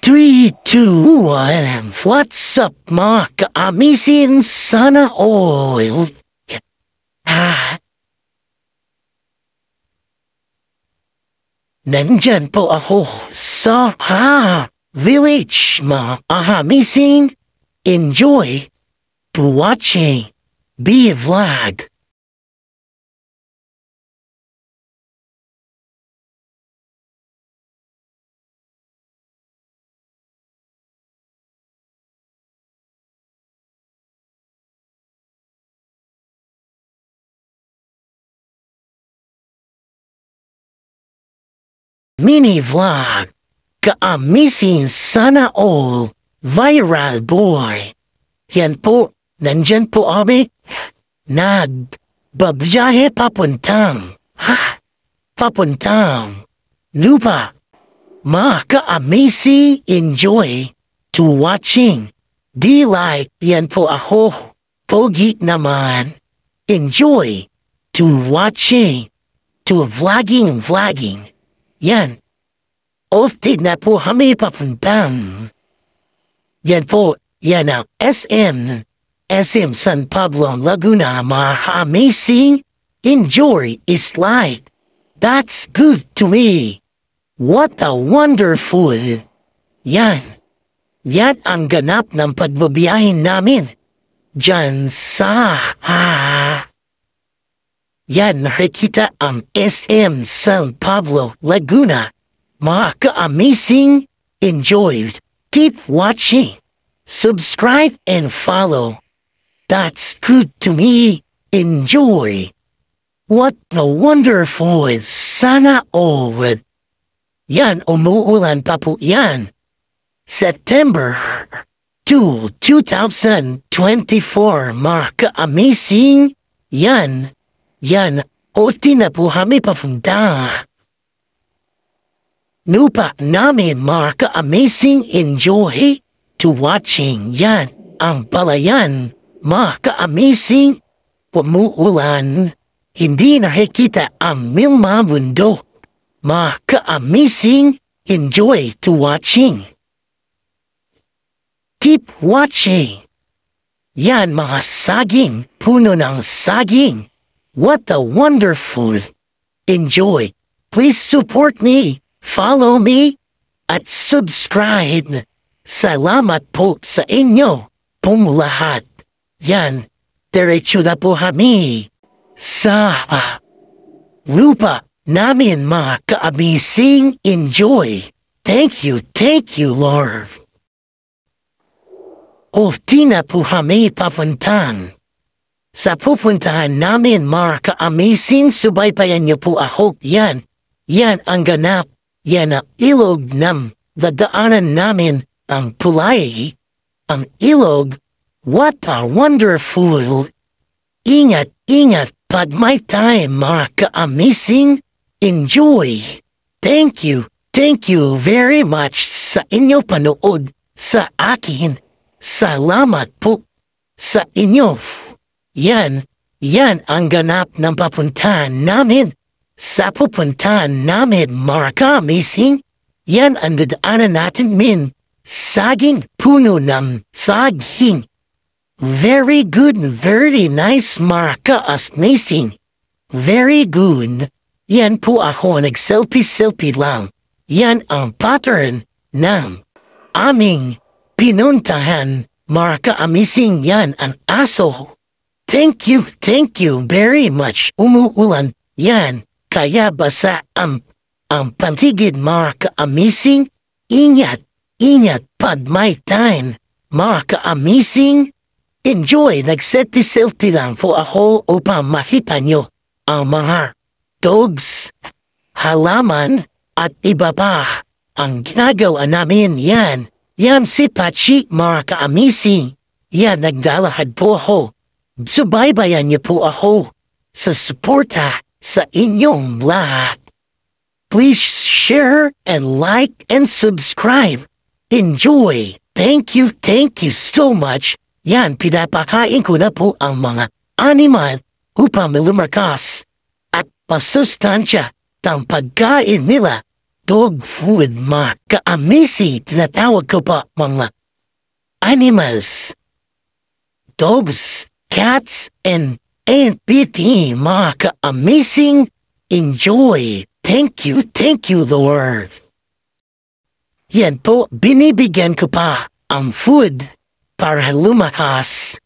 3, 2, 1. What's up mga ka-amisin? Sana all. Nandyan po ako sa village mga ka-amisin. Enjoy to watching B vlog. Mini vlog, ka-amazing sana all, viral boy. Yan po, nandyan po kami, nagbabiyahe papuntang lupa. Mga ka-amazing, enjoy to watching. Di like, yan po ako, pogi naman. Enjoy to watching, to vlogging. Yan. Ofted na po kami papuntang. Yan po, yan ang SM San Pablo, Laguna. Mga amazing. Enjoy is like. That's good to me. What a wonderful. Yan. Yan ang ganap ng pagbabiyahin namin. Diyan sa Yan, nakikita ang SM San Pablo, Laguna. Mga ka-amazing, enjoy. Keep watching. Subscribe and follow. That's good to me. Enjoy. What a wonderful. Sana all. Yan, umuulan pa po yan. September 2, 2024. Mga ka-amazing. Yan, oti na po kami papunta. Lupa namin mga ka-amazing, enjoy to watching. Yan, ang palayan, mga ka-amazing, umuulan. Hindi nakikita ang milma bundok. Mga ka-amazing, enjoy to watching. Keep watching. Yan mga saging, puno ng saging. What a wonderful. Enjoy. Please support me, follow me, at subscribe. Salamat po sa inyo pong lahat. Yan, diretso na po kami sa lupa namin mga ka-amazing. Enjoy. Thank you, Lord. Di na po kami papuntan. Sa pupuntahan namin mga ka-amazing, subaybayan niyo po ako. Yan ang ganap. Yan ang ilog ng dadaanan namin, ang tulay, ang ilog. What a wonderful. Ingat pag may time mga ka-amazing. Enjoy. Thank you very much sa inyo panood sa akin. Salamat po sa inyo. Yan ang ganap ng papuntahan namin. Sa pupuntahan namin mga ka-amazing, yan ang dadaanan natin saging, puno ng saging. Very good, very nice mga ka-amazing. Very good. Yan po ako, nag-selfie lang. Yan ang pattern ng aming pinuntahan mga ka-amazing. Yan ang aso. Thank you very much. Umuulan. Yan, kaya basa ang paligid mga ka-amazing. Ingat pag may time mga ka-amazing. Enjoy, nag-selfie lang po ako upang makita nyo ang mga dogs, halaman at iba pa ang ginagawa namin. Yan si Pachi mga ka-amazing. Yan, naglalakad po ako. Subaybayan niyo po ako sa suporta sa inyong lahat. Please share and like and subscribe. Enjoy. Thank you so much. Yan, pinapakain ko na po ang mga animal upang lumakas at pasustansya ng pagkain nila. dog food, mga ka-amazing. Tinatawag ko pa mga animals, dogs, cats, and PT, mga ka-amazing. Enjoy. Thank you, Lord. Yan po, binibigyan ko pa ang food para lumakas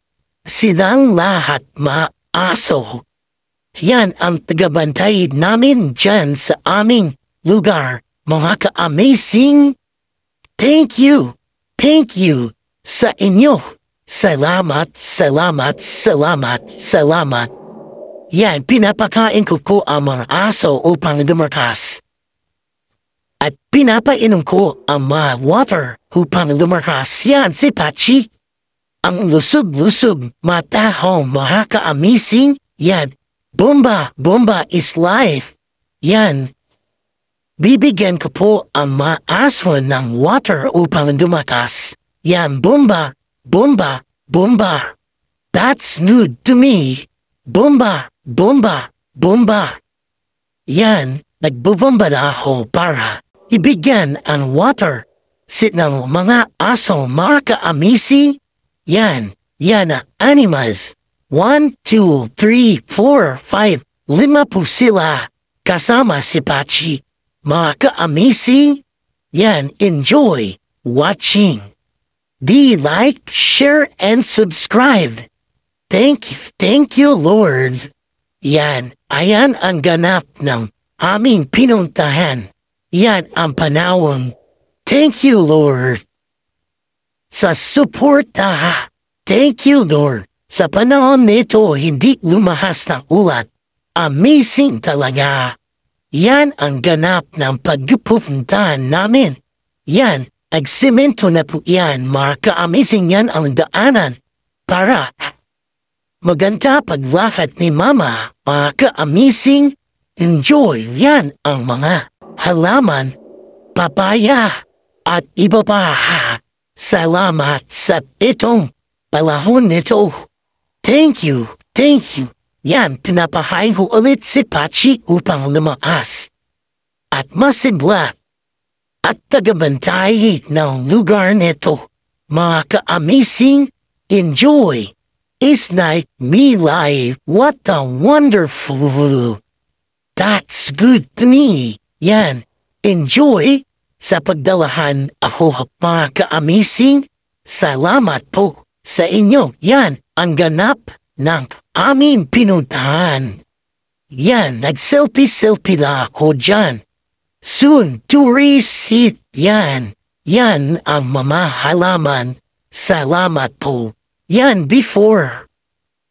silang lahat, mga aso. Yan ang tagabantay namin dyan sa aming lugar, mga ka-amazing. Thank you sa inyo. Salamat. Yan, pinapakain ko ang mga aso upang lumakas. At pinapainom ko ang mga water upang lumakas. Yan, si Pachi. Ang lusog, matahong, mga ka-amazing. Yan, bomba is life. Yan, bibigyan ko po ang mga aso ng water upang lumakas. Yan, bomba. That's new to me. Bomba. Yan, nagbubomba na ako para ibigyan ang water ng mga aso, mga ka-amazing. Yan na animals. 1, 2, 3, 4, 5, 5 po sila kasama si Pachi. Mga ka-amazing. Yan, enjoy watching. Like, share, and subscribe. Thank you, Lord. Yan, ayan ang ganap ng aming pinuntahan. Yan ang panahon. Thank you, Lord. Sa suporta. Thank you, Lord. Sa panahon nito, hindi lumahas ng ulat. Amazing talaga. Yan ang ganap ng pagpupuntahan namin. Yan, nagsemento na po yan. Mga ka-amazing, yan ang daanan para maganda paglakad ni Mama, mga ka-amazing. Enjoy yan ang mga halaman, papaya, at iba pa. Salamat sa itong palahon nito. Thank you. Yan, pinapahain ko ulit si Pachi upang lumakas at masigla at tagabantay ng lugar nito. Mga ka-amazing, enjoy. It's like me life. What a wonderful. That's good to me. Yan. Enjoy sa pagdalahan ako, mga ka-amazing. Salamat po sa inyo. Yan ang ganap ng aming pinuntahan. Yan, nag-selfie na ako dyan. Soon to receive. Yan ang mga halaman. Salamat po. Yan, before,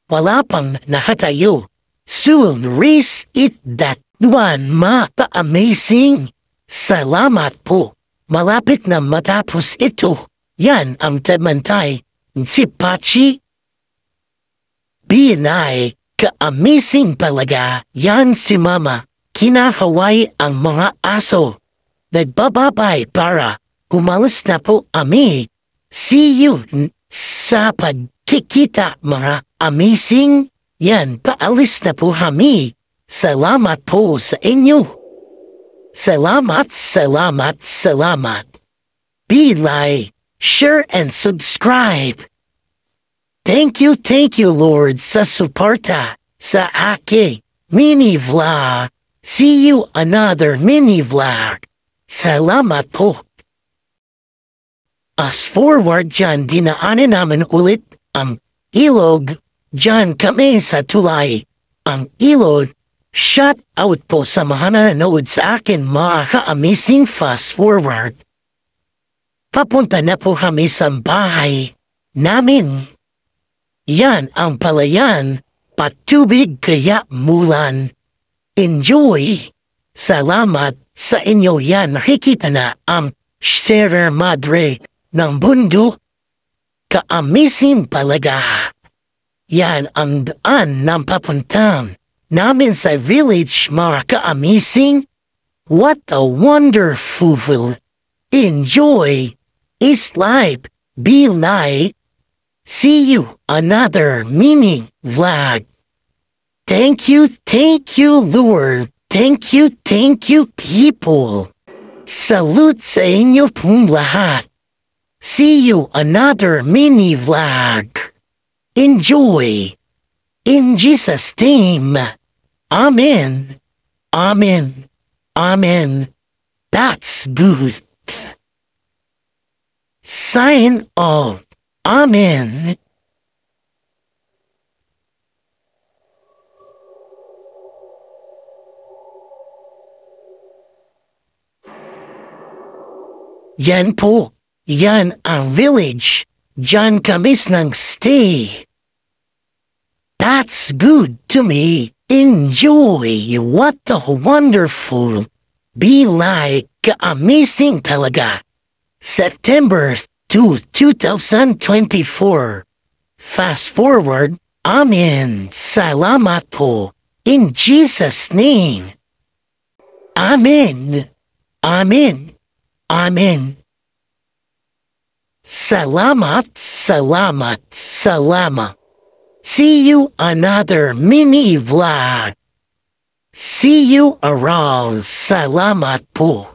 wala pang nakatayo. Soon, raise it that one, mga amazing. Salamat po. Malapit na matapos ito. Yan ang tamantay. Si Pachi. Binay, ka-amazing talaga. Yan si Mama. Kinahaway ang mga aso. Nagbababay para umalis na po kami. See you sa pagkikita, mga amazing. Yan, paalis na po kami. Salamat po sa inyo. Salamat. Be like, share, and subscribe. Thank you, Lord, sa suporta sa aking mini vlog. See you another mini vlog. Salamat po. As forward dyan, dinaanan namin ulit ang ilog. Dyan kami sa tulay. Ang ilog, shout out po sa mga nanonood sa akin, mga ka-amazing. Fast forward. Papunta na po kami sa bahay namin. Yan ang palayan, patubig kaya mulan. Enjoy. Salamat sa inyo. Yan, nakikita na ang Sierra Madre ng bundok. Ka-amazing talaga. Yan ang daan ng papuntang namin sa village, mga ka-amazing. What a wonderful. Enjoy. Is life. Be life. See you another mini vlog. Thank you, Lord. Thank you, people. Salute sa inyo pong lahat. See you another mini vlog. Enjoy. In Jesus' name. Amen. Amen. Amen. That's good. Sign off. Amen. Yan po. Yan ang village. Diyan kami nag-stay. That's good to me. Enjoy. What a wonderful. Be like amazing talaga. September 2, 2024. Fast forward. Amen. Salamat po. In Jesus' name. Amen. Amen. Amen. Salamat, salamat, salamat. See you another mini vlog. See you around. Salamat po.